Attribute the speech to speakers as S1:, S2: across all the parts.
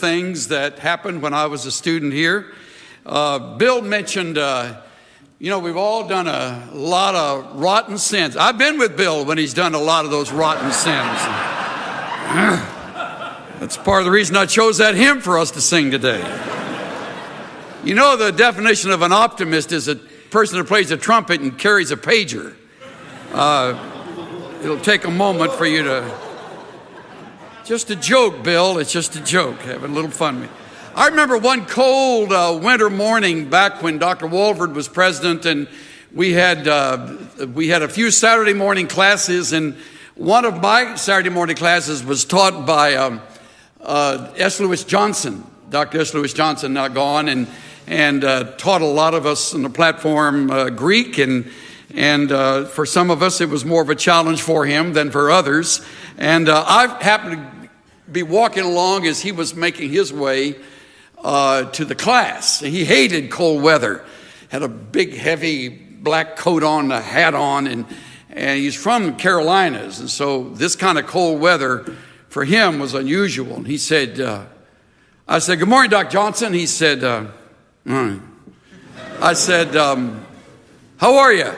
S1: things that happened when I was a student here. Bill mentioned, we've all done a lot of rotten sins. I've been with Bill when he's done a lot of those rotten sins. That's part of the reason I chose that hymn for us to sing today. You know, the definition of an optimist is a person who plays a trumpet and carries a pager. It'll take a moment for you to... Just a joke, Bill. It's just a joke. Having a little fun with me. I remember one cold winter morning back when Dr. Walford was president, and we had a few Saturday morning classes, and one of my Saturday morning classes was taught by S. Lewis Johnson, Dr. S. Lewis Johnson, now gone, and taught a lot of us on the platform Greek, and for some of us it was more of a challenge for him than for others. And I happened to be walking along as he was making his way to the class. He hated cold weather, had a big heavy black coat on, a hat on, and he's from Carolinas, and so this kind of cold weather for him was unusual. And he said, I said, "Good morning, Dr. Johnson." He said, "All right." I said, "How are you?"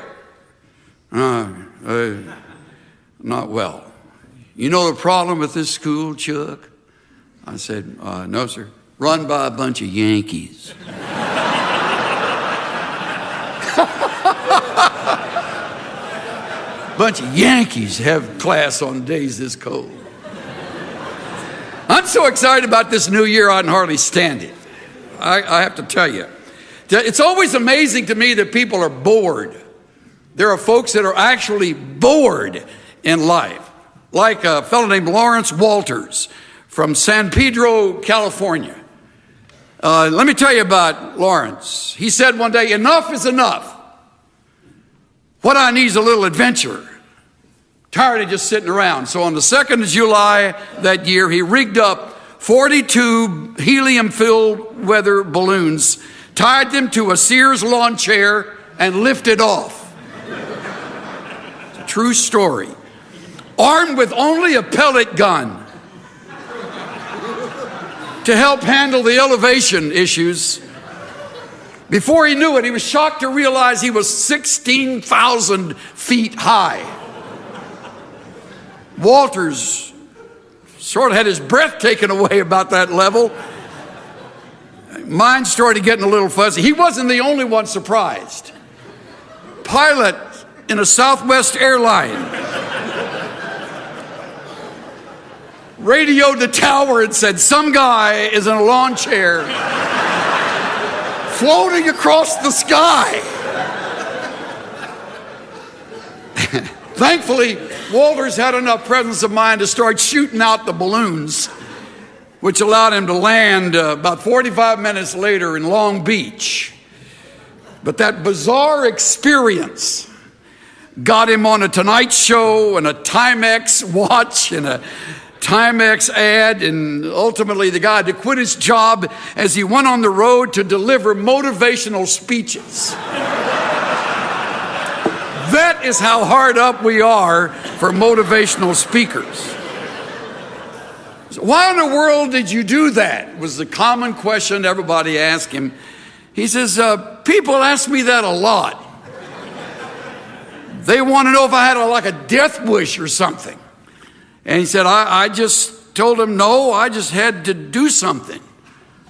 S1: "Not well." "You know the problem with this school, Chuck?" I said, "No, sir." "Run by a bunch of Yankees." Bunch of Yankees have class on days this cold. I'm so excited about this new year, I can hardly stand it. I have to tell you. It's always amazing to me that people are bored. There are folks that are actually bored in life. Like a fellow named Lawrence Walters from San Pedro, California. Let me tell you about Lawrence. He said one day, "Enough is enough. What I need is a little adventure. Tired of just sitting around." So on the 2nd of July that year, he rigged up 42 helium-filled weather balloons, tied them to a Sears lawn chair, and lifted off. It's a true story. Armed with only a pellet gun to help handle the elevation issues. Before he knew it, he was shocked to realize he was 16,000 feet high. Walters sort of had his breath taken away about that level. Mine started getting a little fuzzy. He wasn't the only one surprised. Pilot in a Southwest airline radioed the tower and said, "Some guy is in a lawn chair floating across the sky." Thankfully, Walters had enough presence of mind to start shooting out the balloons, which allowed him to land about 45 minutes later in Long Beach. But that bizarre experience got him on a Tonight Show and a Timex watch and a Timex ad, and ultimately the guy had to quit his job as he went on the road to deliver motivational speeches. That is how hard up we are for motivational speakers. So why in the world did you do that? Was the common question everybody asked him. He says, "People ask me that a lot. They want to know if I had a death wish or something." And he said, I just told him, no, I just had to do something.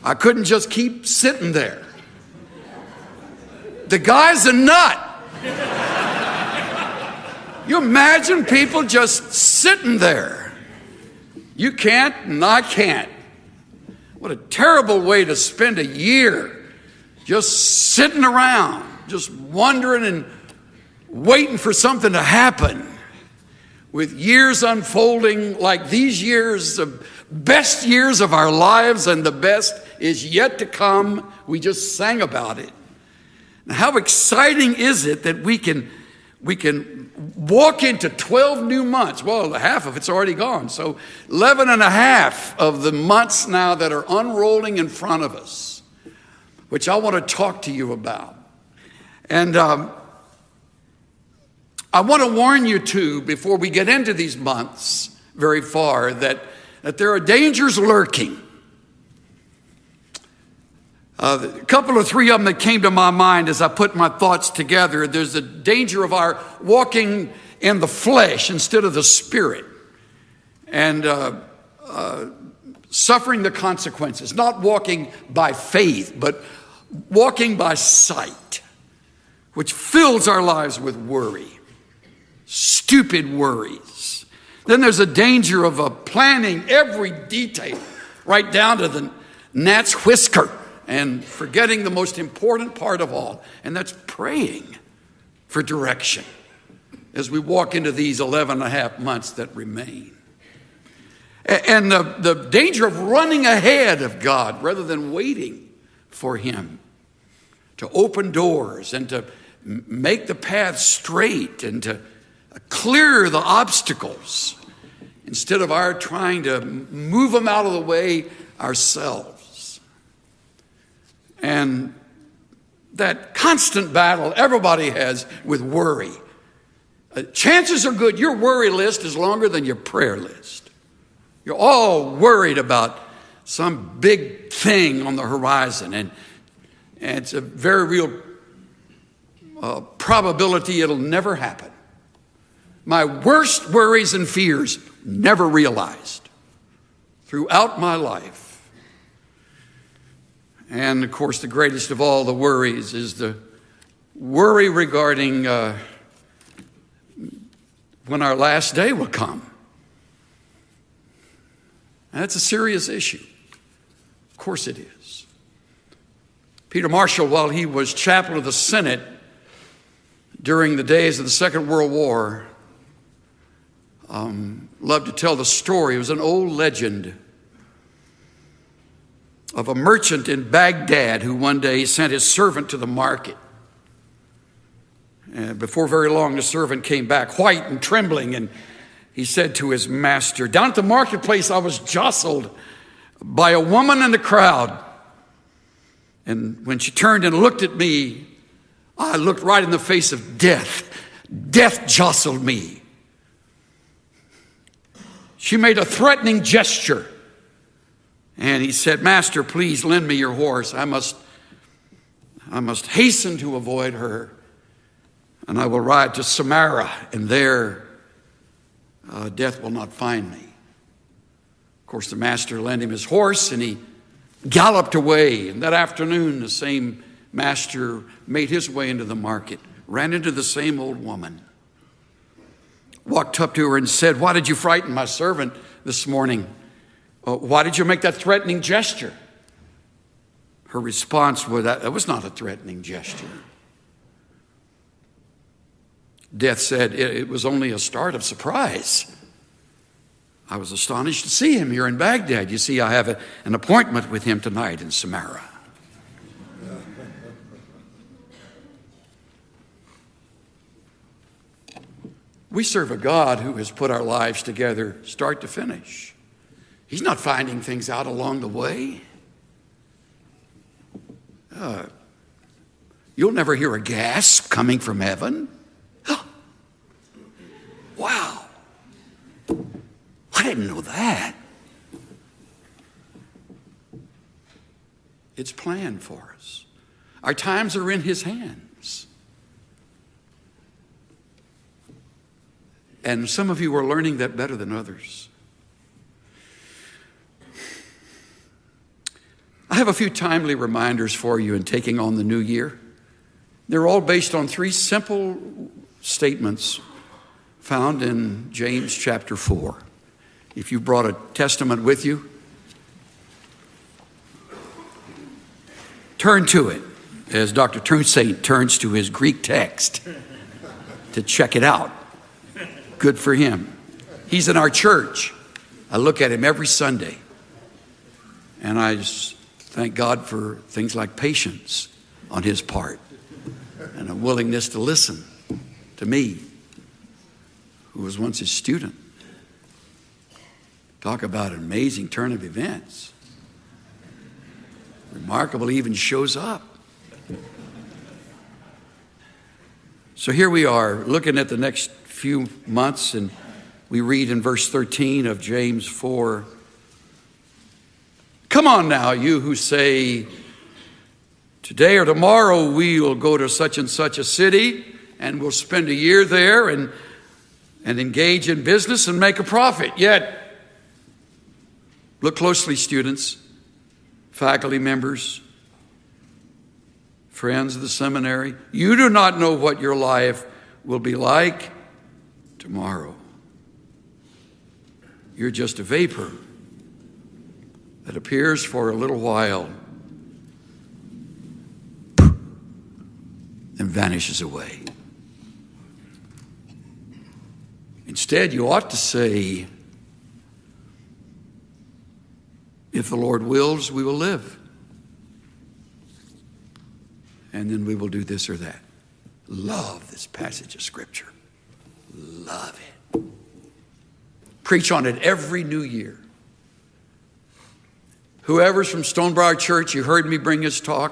S1: I couldn't just keep sitting there. The guy's a nut. You imagine people just sitting there. You can't and I can't. What a terrible way to spend a year, just sitting around, just wondering and waiting for something to happen. With years unfolding like these years, the best years of our lives, and the best is yet to come. We just sang about it. Now, how exciting is it that we can walk into 12 new months. Well, half of it's already gone. So 11 and a half of the months now that are unrolling in front of us, which I want to talk to you about. And I want to warn you too, before we get into these months very far, that there are dangers lurking. A couple or three of them that came to my mind as I put my thoughts together. There's a danger of our walking in the flesh instead of the spirit, and suffering the consequences, not walking by faith, but walking by sight, which fills our lives with worry, stupid worries. Then there's a danger of planning every detail, right down to the gnat's whisker, and forgetting the most important part of all, and that's praying for direction as we walk into these 11 and a half months that remain. And the danger of running ahead of God rather than waiting for Him to open doors and to make the path straight and to clear the obstacles instead of our trying to move them out of the way ourselves. And that constant battle everybody has with worry. Chances are good your worry list is longer than your prayer list. You're all worried about some big thing on the horizon, and it's a very real probability it'll never happen. My worst worries and fears never realized throughout my life. And of course, the greatest of all the worries is the worry regarding when our last day will come. That's a serious issue. Of course it is. Peter Marshall, while he was chaplain of the Senate during the days of the Second World War, loved to tell the story. It was an old legend of a merchant in Baghdad who one day sent his servant to the market. And before very long, the servant came back white and trembling, and he said to his master, "Down at the marketplace, I was jostled by a woman in the crowd. And when she turned and looked at me, I looked right in the face of death. Death jostled me. She made a threatening gesture. And he said, 'Master, please lend me your horse. I must hasten to avoid her. And I will ride to Samaria, and there death will not find me.' Of course, the master lent him his horse, and he galloped away. And that afternoon, the same master made his way into the market, ran into the same old woman, walked up to her and said, 'Why did you frighten my servant this morning? Why did you make that threatening gesture?' Her response was, 'That was not a threatening gesture.' Death said, 'It was only a start of surprise. I was astonished to see him here in Baghdad. You see, I have an appointment with him tonight in Samaria.'" We serve a God who has put our lives together start to finish. He's not finding things out along the way. You'll never hear a gasp coming from heaven. Wow. I didn't know that. It's planned for us. Our times are in His hands. And some of you are learning that better than others. I have a few timely reminders for you in taking on the new year. They're all based on three simple statements found in James chapter 4. If you brought a testament with you, turn to it as Dr. Toussaint turns to his Greek text to check it out. Good for him. He's in our church. I look at him every Sunday, and I just thank God for things like patience on his part and a willingness to listen to me, who was once his student. Talk about an amazing turn of events. Remarkable, he even shows up. So here we are looking at the next few months, and we read in verse 13 of James 4, "Come on now, you who say Today or tomorrow we will go to such and such a city and we'll spend a year there and engage in business and make a profit. Yet, look closely, students, faculty members, friends of the seminary. You do not know what your life will be like tomorrow. You're just a vapor that appears for a little while and vanishes away. Instead, you ought to say, if the Lord wills, we will live. And then we will do this or that. Love this passage of Scripture. Love it. Preach on it every new year. Whoever's from Stonebriar Church, you heard me bring his talk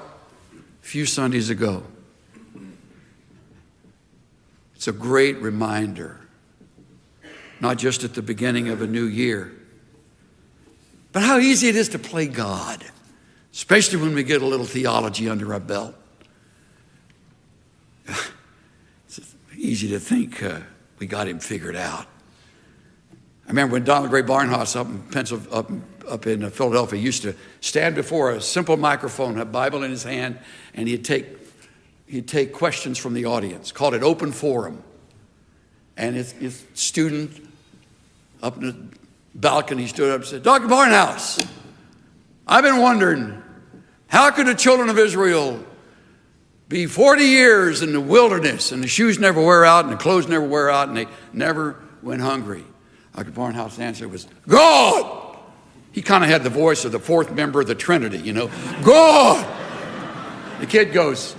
S1: a few Sundays ago. It's a great reminder, not just at the beginning of a new year, but how easy it is to play God, especially when we get a little theology under our belt. It's easy to think we got him figured out. I remember when Donald Gray Barnhouse up in Philadelphia used to stand before a simple microphone, a Bible in his hand, and he'd take questions from the audience, called it open forum. And his student up in the balcony stood up and said, Dr. Barnhouse, I've been wondering, how could the children of Israel be 40 years in the wilderness and the shoes never wear out and the clothes never wear out and they never went hungry? Dr. Barnhouse's answer was, God! He kind of had the voice of the fourth member of the Trinity, you know. God! The kid goes,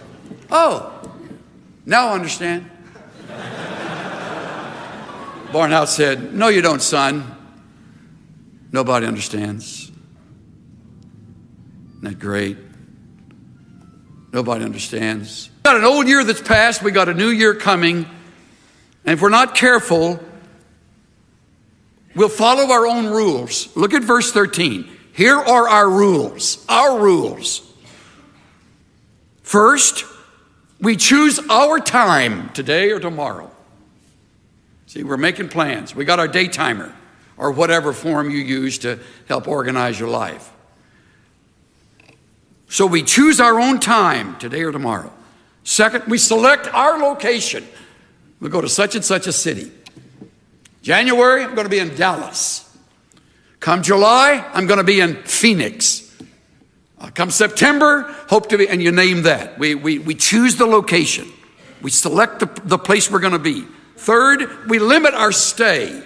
S1: oh, now I understand. Barnhouse said, no, you don't, son. Nobody understands. Isn't that great? Nobody understands. We got an old year that's passed. We got a new year coming. And if we're not careful, we'll follow our own rules. Look at verse 13. Here are our rules. Our rules. First, we choose our time, today or tomorrow. See, we're making plans. We got our day timer, or whatever form you use to help organize your life. So we choose our own time, today or tomorrow. Second, we select our location. We'll go to such and such a city. January, I'm going to be in Dallas. Come July, I'm going to be in Phoenix. Come September, hope to be, and you name that. We choose the location. We select the place we're going to be. Third, we limit our stay.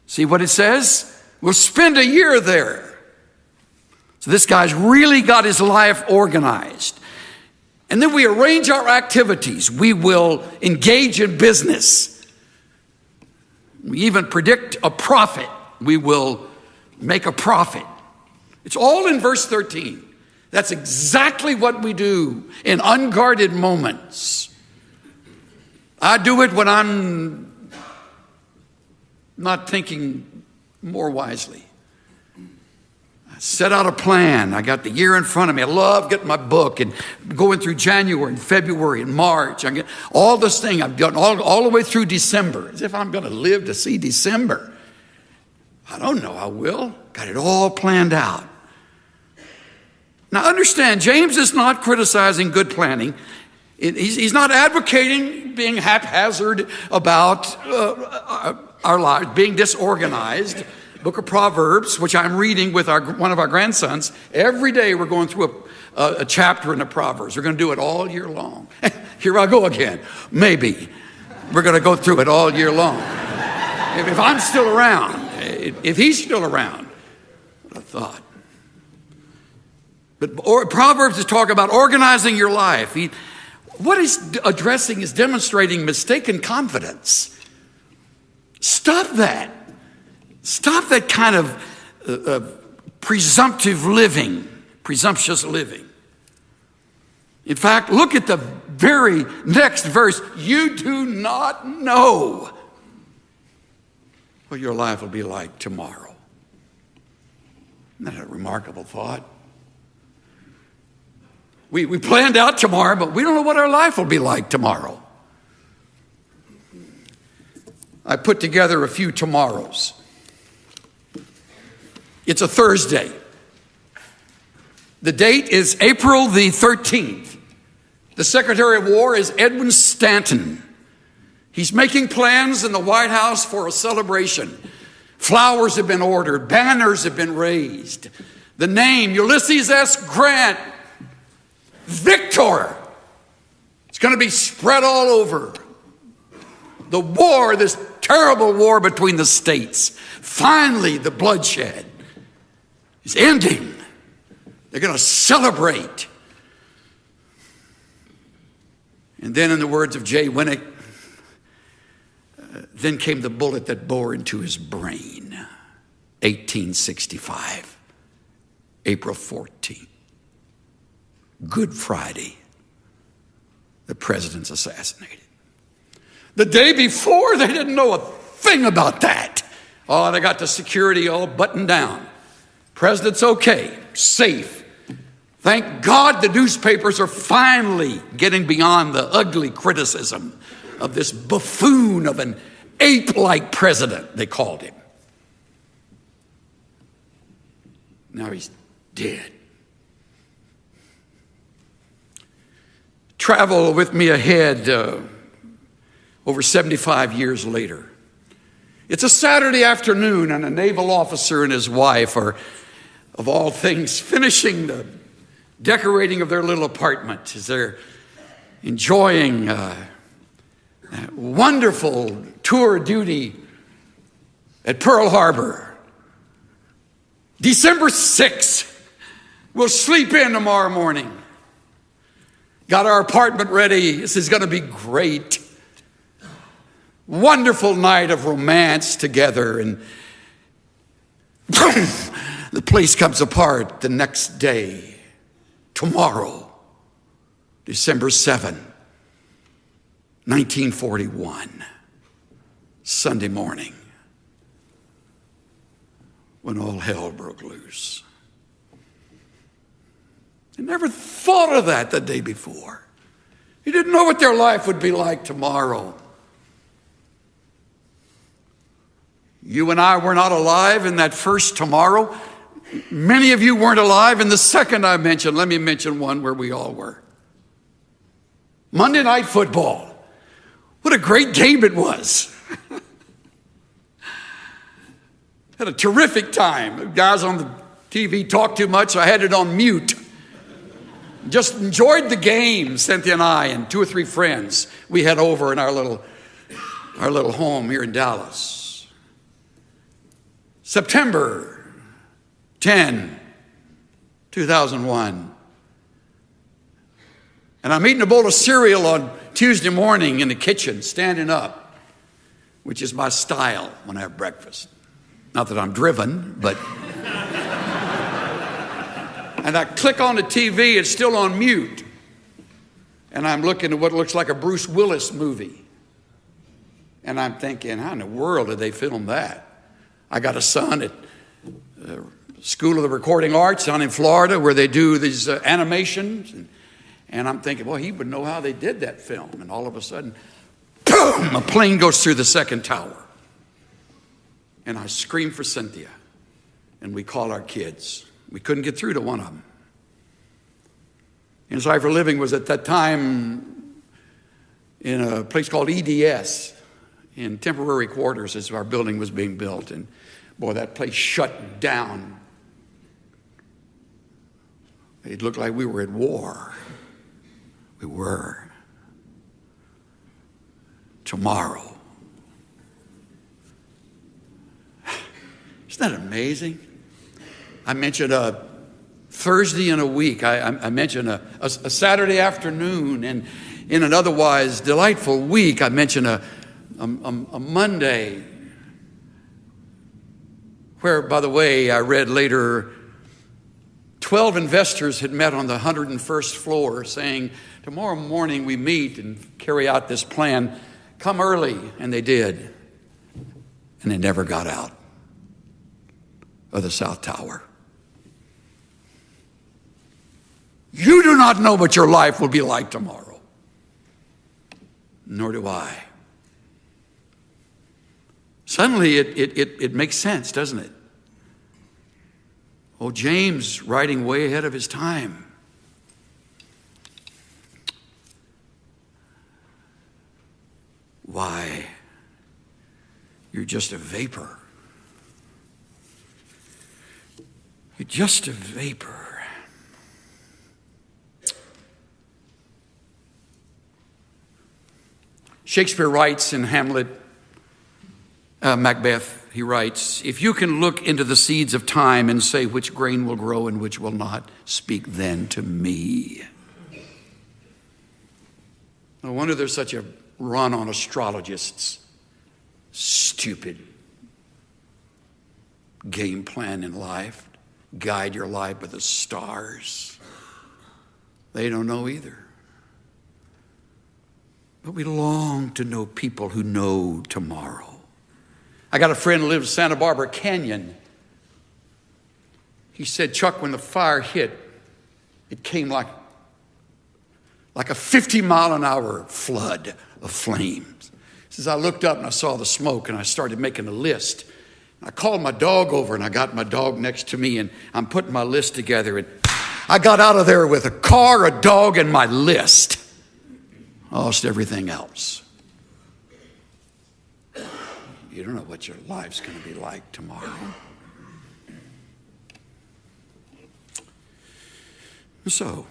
S1: See what it says? We'll spend a year there. So this guy's really got his life organized. And then we arrange our activities. We will engage in business. We even predict a profit. We will make a profit. It's all in verse 13. That's exactly what we do in unguarded moments. I do it when I'm not thinking more wisely. I set out a plan. I got the year in front of me. I love getting my book and going through January and February and March. I get all this thing I've done all the way through December, as if I'm going to live to see December. I don't know I will. Got it all planned out. Now understand, James is not criticizing good planning. He's not advocating being haphazard about our lives, being disorganized. Book of Proverbs, which I'm reading with one of our grandsons. Every day we're going through a chapter in the Proverbs. We're going to do it all year long. Here I go again. Maybe. We're going to go through it all year long. If I'm still around, if he's still around, what a thought. But Proverbs is talking about organizing your life. What he's addressing is demonstrating mistaken confidence. Stop that. Stop that kind of presumptuous living. In fact, look at the very next verse. You do not know what your life will be like tomorrow. Isn't that a remarkable thought? We planned out tomorrow, but we don't know what our life will be like tomorrow. I put together a few tomorrows. It's a Thursday. The date is April the 13th. The Secretary of War is Edwin Stanton. He's making plans in the White House for a celebration. Flowers have been ordered. Banners have been raised. The name, Ulysses S. Grant, Victor. It's going to be spread all over. The war, this terrible war between the states. Finally, the bloodshed is ending. They're going to celebrate. And then, in the words of Jay Winnick, then came the bullet that bore into his brain. 1865, April 14th. Good Friday. The president's assassinated. The day before, they didn't know a thing about that. Oh, they got the security all buttoned down. President's okay, safe. Thank God the newspapers are finally getting beyond the ugly criticism of this buffoon of an ape-like president, they called him. Now he's dead. Travel with me ahead over 75 years later. It's a Saturday afternoon, and a naval officer and his wife are, of all things, finishing the decorating of their little apartment as they're enjoying a wonderful tour of duty at Pearl Harbor. December 6th. We'll sleep in tomorrow morning. Got our apartment ready. This is going to be great. Wonderful night of romance together. And boom, the place comes apart the next day. Tomorrow, December 7, 1941, Sunday morning, when all hell broke loose. They never thought of that the day before. He didn't know what their life would be like tomorrow. You and I were not alive in that first tomorrow. Many of you weren't alive in the second I mentioned. Let me mention one where we all were. Monday Night Football. What a great game it was. Had a terrific time. The guys on the TV talked too much, so I had it on mute. Just enjoyed the game, Cynthia and I and two or three friends. We had over in our little home here in Dallas. September 10, 2001. And I'm eating a bowl of cereal on Tuesday morning in the kitchen, standing up, which is my style when I have breakfast. Not that I'm driven, but... And I click on the TV, it's still on mute. And I'm looking at what looks like a Bruce Willis movie. And I'm thinking, how in the world did they film that? I got a son at School of the Recording Arts down in Florida where they do these animations. And I'm thinking, well, he would know how they did that film. And all of a sudden, boom, a plane goes through the second tower. And I scream for Cynthia. And we call our kids. We couldn't get through to one of them. Inside for Living was at that time in a place called EDS, in temporary quarters as our building was being built. And boy, that place shut down. It looked like we were at war. We were. Tomorrow. Isn't that amazing? I mentioned a Thursday in a week. I mentioned a Saturday afternoon, and in an otherwise delightful week, I mentioned a Monday, where, by the way, I read later, 12 investors had met on the 101st floor saying, tomorrow morning we meet and carry out this plan. Come early. And they did. And they never got out of the South Tower. You do not know what your life will be like tomorrow. Nor do I. Suddenly it makes sense, doesn't it? Oh, James, writing way ahead of his time. Why, you're just a vapor. You're just a vapor. Shakespeare writes in Hamlet, Macbeth, he writes, if you can look into the seeds of time and say which grain will grow and which will not, speak then to me. No wonder there's such a run on astrologists. Stupid game plan in life. Guide your life by the stars. They don't know either. But we long to know people who know tomorrow. I got a friend who lives in Santa Barbara Canyon. He said, Chuck, when the fire hit, it came like a 50-mile-an-hour flood of flames. He says, I looked up and I saw the smoke and I started making a list. I called my dog over and I got my dog next to me and I'm putting my list together. And I got out of there with a car, a dog, and my list. Lost everything else. You don't know what your life's going to be like tomorrow. So,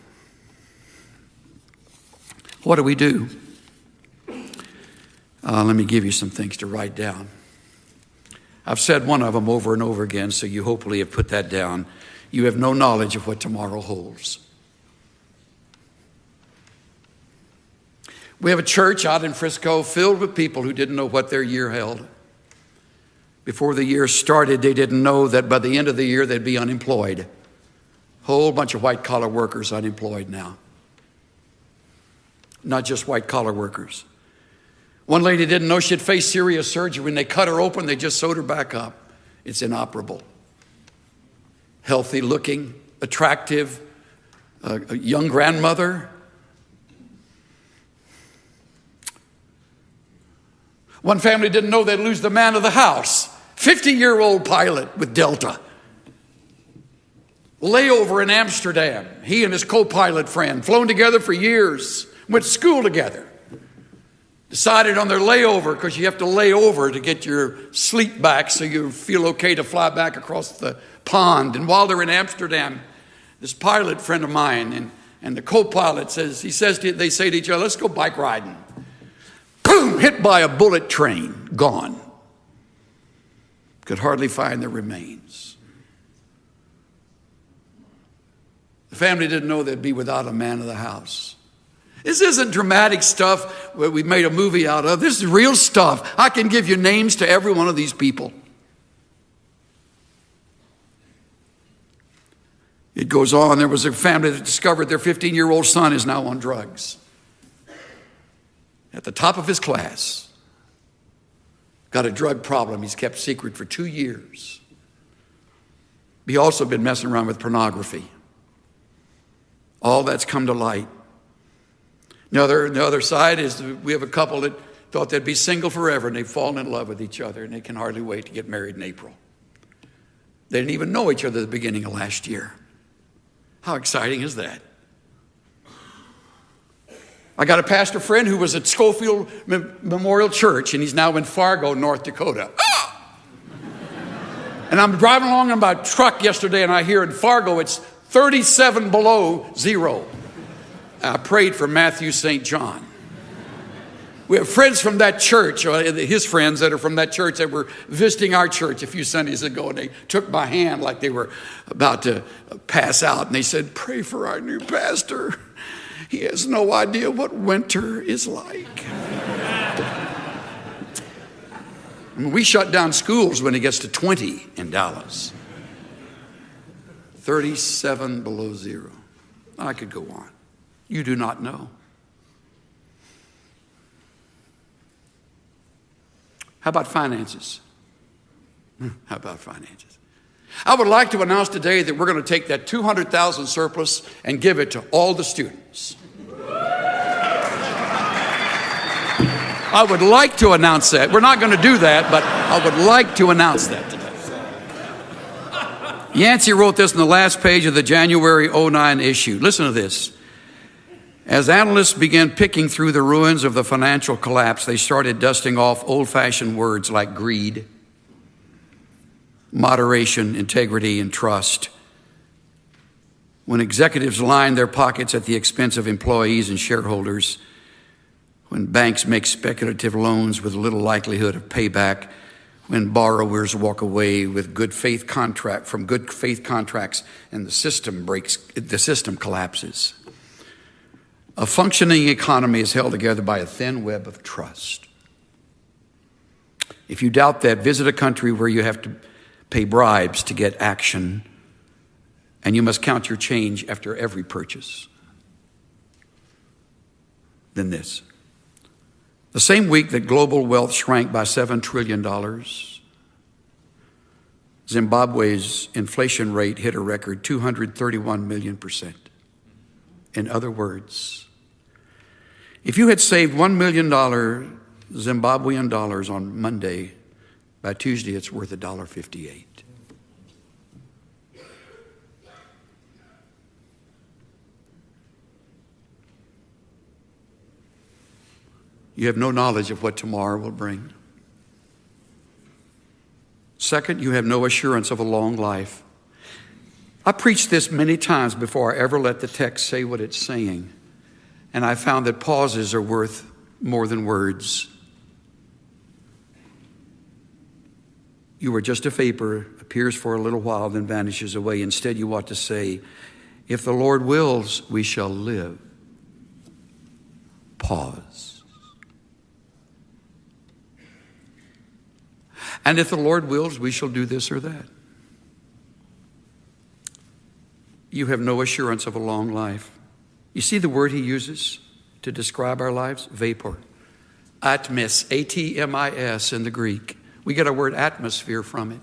S1: what do we do? Let me give you some things to write down. I've said one of them over and over again, so you hopefully have put that down. You have no knowledge of what tomorrow holds. We have a church out in Frisco filled with people who didn't know what their year held. Before the year started, they didn't know that by the end of the year they'd be unemployed. Whole bunch of white-collar workers unemployed now. Not just white-collar workers. One lady didn't know she'd face serious surgery. When they cut her open, they just sewed her back up. It's inoperable. Healthy looking, attractive, a young grandmother. One family didn't know they'd lose the man of the house. 50-year-old pilot with Delta. Layover in Amsterdam. He and his co-pilot friend, flown together for years, went to school together. Decided on their layover, because you have to lay over to get your sleep back so you feel okay to fly back across the pond. And while they're in Amsterdam, this pilot friend of mine and the co-pilot they say to each other, let's go bike riding. Boom, hit by a bullet train, gone. Could hardly find their remains. The family didn't know they'd be without a man of the house. This isn't dramatic stuff where we made a movie out of. This is real stuff. I can give you names to every one of these people. It goes on. There was a family that discovered their 15-year-old son is now on drugs. At the top of his class. Got a drug problem he's kept secret for 2 years. He also been messing around with pornography. All that's come to light. The other side is we have a couple that thought they'd be single forever, and they've fallen in love with each other, and they can hardly wait to get married in April. They didn't even know each other at the beginning of last year. How exciting is that? I got a pastor friend who was at Schofield Memorial Church, and he's now in Fargo, North Dakota. Ah! And I'm driving along in my truck yesterday, and I hear in Fargo it's 37 below zero. I prayed for Matthew St. John. We have friends from that church, his friends that are from that church that were visiting our church a few Sundays ago, and they took my hand like they were about to pass out, and they said, pray for our new pastor. He has no idea what winter is like. I mean, we shut down schools when it gets to 20 in Dallas. 37 below zero. I could go on. You do not know. How about finances? How about finances? I would like to announce today that we're going to take that 200,000 surplus and give it to all the students. I would like to announce that. We're not going to do that, but I would like to announce that today. Yancey wrote this in the last page of the January 09 issue. Listen to this. As analysts began picking through the ruins of the financial collapse, they started dusting off old-fashioned words like greed, moderation, integrity, and trust. When executives line their pockets at the expense of employees and shareholders, when banks make speculative loans with little likelihood of payback, when borrowers walk away with good faith contracts and the system collapses. A functioning economy is held together by a thin web of trust. If you doubt that, visit a country where you have to pay bribes to get action, and you must count your change after every purchase. Then this. The same week that global wealth shrank by $7 trillion, Zimbabwe's inflation rate hit a record 231 million%. In other words, if you had saved $1 million Zimbabwean dollars on Monday, by Tuesday it's worth $1.58. You have no knowledge of what tomorrow will bring. Second, you have no assurance of a long life. I preached this many times before I ever let the text say what it's saying. And I found that pauses are worth more than words. You are just a vapor, appears for a little while, then vanishes away. Instead, you ought to say, if the Lord wills, we shall live. Pause. And if the Lord wills, we shall do this or that. You have no assurance of a long life. You see the word he uses to describe our lives? Vapor. Atmis, A-T-M-I-S in the Greek. We get our word atmosphere from it.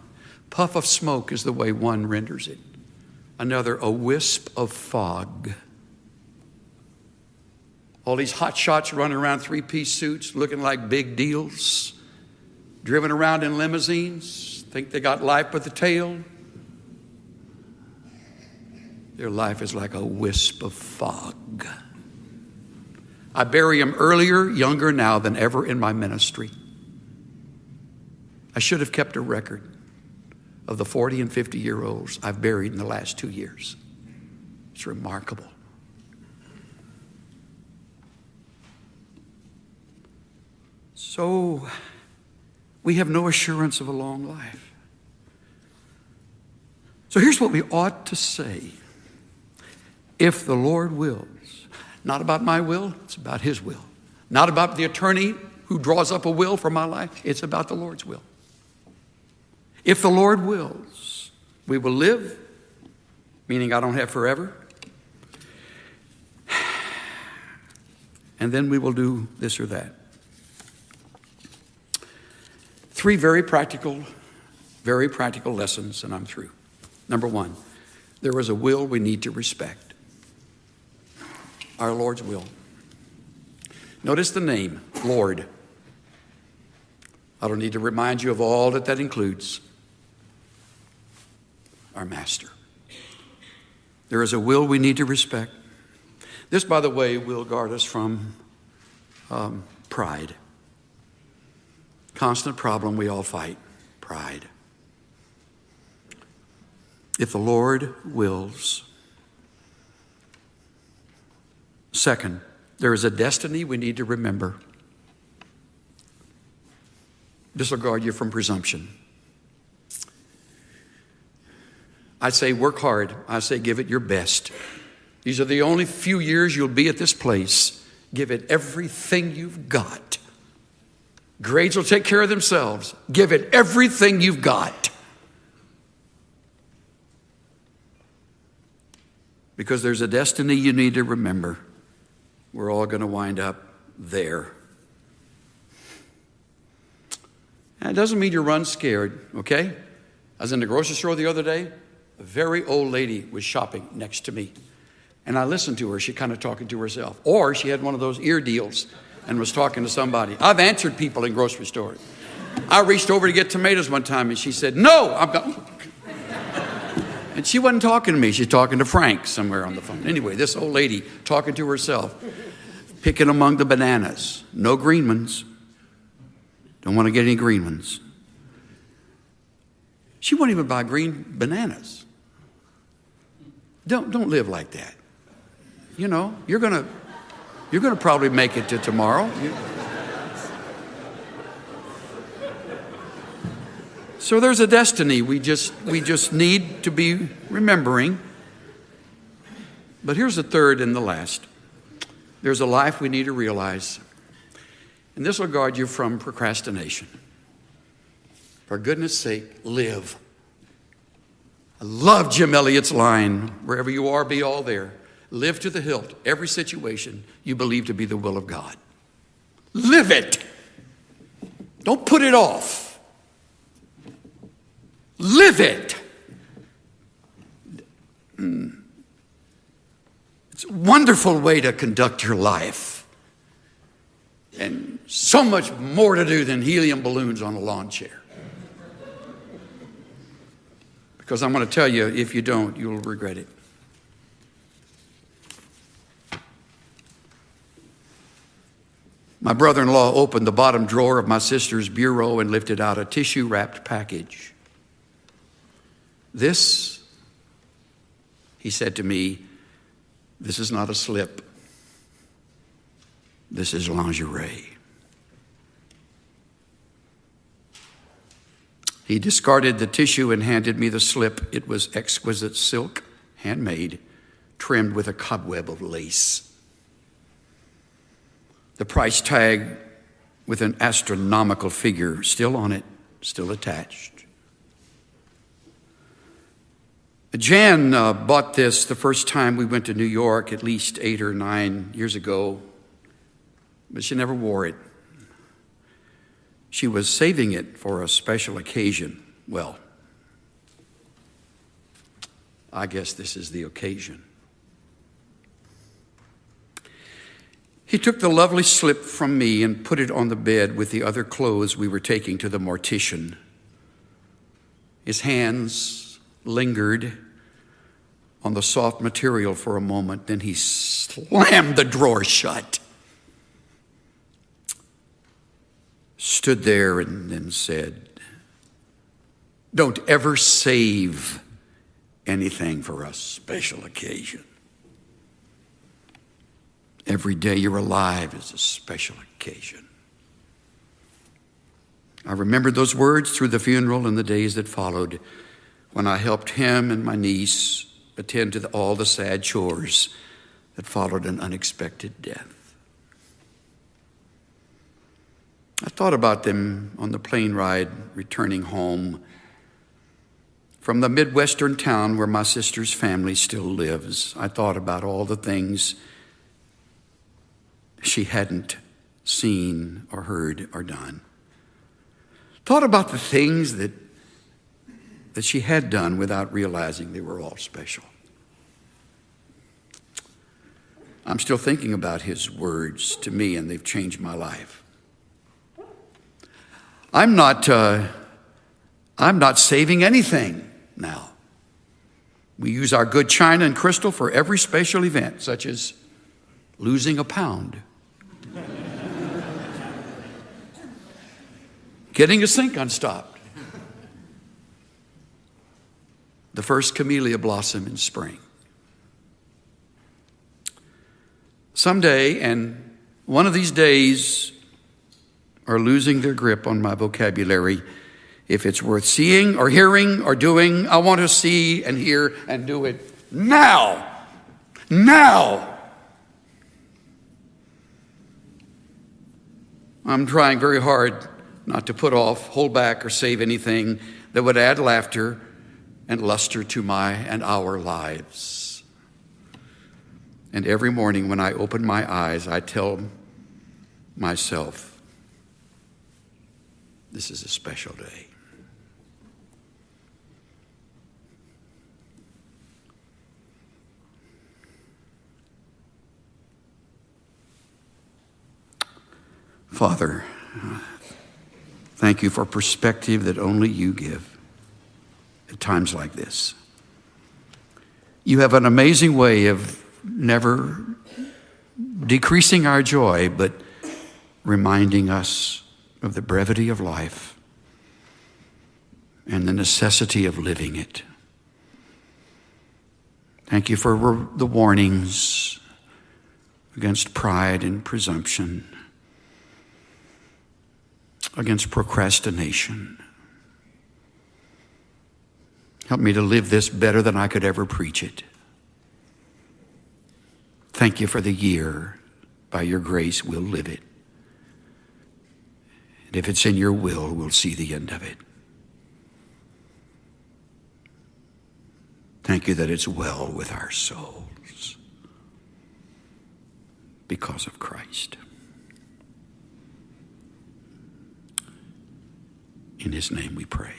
S1: Puff of smoke is the way one renders it. Another, a wisp of fog. All these hot shots running around three-piece suits looking like big deals. Driven around in limousines, think they got life by the tail. Their life is like a wisp of fog. I bury them earlier, younger now than ever in my ministry. I should have kept a record of the 40 and 50-year-olds I've buried in the last 2 years. It's remarkable. So, we have no assurance of a long life. So here's what we ought to say. If the Lord wills, not about my will, it's about his will. Not about the attorney who draws up a will for my life, it's about the Lord's will. If the Lord wills, we will live, meaning I don't have forever. And then we will do this or that. 3 very practical lessons, and I'm through. Number 1, there is a will we need to respect. Our Lord's will. Notice the name, Lord. I don't need to remind you of all that includes. Our Master. There is a will we need to respect. This, by the way, will guard us from pride. Constant problem we all fight, pride. If the Lord wills. Second, there is a destiny we need to remember. This will guard you from presumption. I say work hard. I say give it your best. These are the only few years you'll be at this place. Give it everything you've got. Grades will take care of themselves. Give it everything you've got. Because there's a destiny you need to remember. We're all going to wind up there. And it doesn't mean you run scared, okay? I was in the grocery store the other day. A very old lady was shopping next to me. And I listened to her. She kind of talking to herself. Or she had one of those ear deals and was talking to somebody. I've answered people in grocery stores. I reached over to get tomatoes one time and she said, no, I'm going. And she wasn't talking to me. She's talking to Frank somewhere on the phone. Anyway, this old lady talking to herself, picking among the bananas. No green ones. Don't want to get any green ones. She won't even buy green bananas. Don't live like that. You know, you're gonna probably make it to tomorrow. So there's a destiny we just need to be remembering. But here's the third and the last. There's a life we need to realize. And this will guard you from procrastination. For goodness sake, live. I love Jim Elliot's line, wherever you are, be all there. Live to the hilt, every situation you believe to be the will of God. Live it. Don't put it off. Live it. It's a wonderful way to conduct your life. And so much more to do than helium balloons on a lawn chair. Because I'm going to tell you, if you don't, you'll regret it. My brother-in-law opened the bottom drawer of my sister's bureau and lifted out a tissue-wrapped package. This, he said to me, this is not a slip. This is lingerie. He discarded the tissue and handed me the slip. It was exquisite silk, handmade, trimmed with a cobweb of lace. The price tag with an astronomical figure still on it, still attached. Jan bought this the first time we went to New York, at least 8 or 9 years ago, but she never wore it. She was saving it for a special occasion. Well, I guess this is the occasion. He took the lovely slip from me and put it on the bed with the other clothes we were taking to the mortician. His hands lingered on the soft material for a moment, then he slammed the drawer shut. Stood there and then said, don't ever save anything for a special occasion. Every day you're alive is a special occasion. I remembered those words through the funeral and the days that followed, when I helped him and my niece attend to all the sad chores that followed an unexpected death. I thought about them on the plane ride returning home from the Midwestern town where my sister's family still lives. I thought about all the things she hadn't seen or heard or done. Thought about the things that she had done without realizing they were all special. I'm still thinking about his words to me, and they've changed my life. I'm not saving anything now. We use our good china and crystal for every special event, such as losing a pound, getting a sink unstopped, the first camellia blossom in spring. Someday, and one of these days are losing their grip on my vocabulary. If it's worth seeing or hearing or doing, I want to see and hear and do it now. Now. I'm trying very hard not to put off, hold back, or save anything that would add laughter and luster to my and our lives. And every morning when I open my eyes, I tell myself, this is a special day. Father, thank you for perspective that only you give at times like this. You have an amazing way of never decreasing our joy, but reminding us of the brevity of life and the necessity of living it. Thank you for the warnings against pride and presumption, against procrastination. Help me to live this better than I could ever preach it. Thank you for the year. By your grace, we'll live it. And if it's in your will, we'll see the end of it. Thank you that it's well with our souls because of Christ. In his name we pray.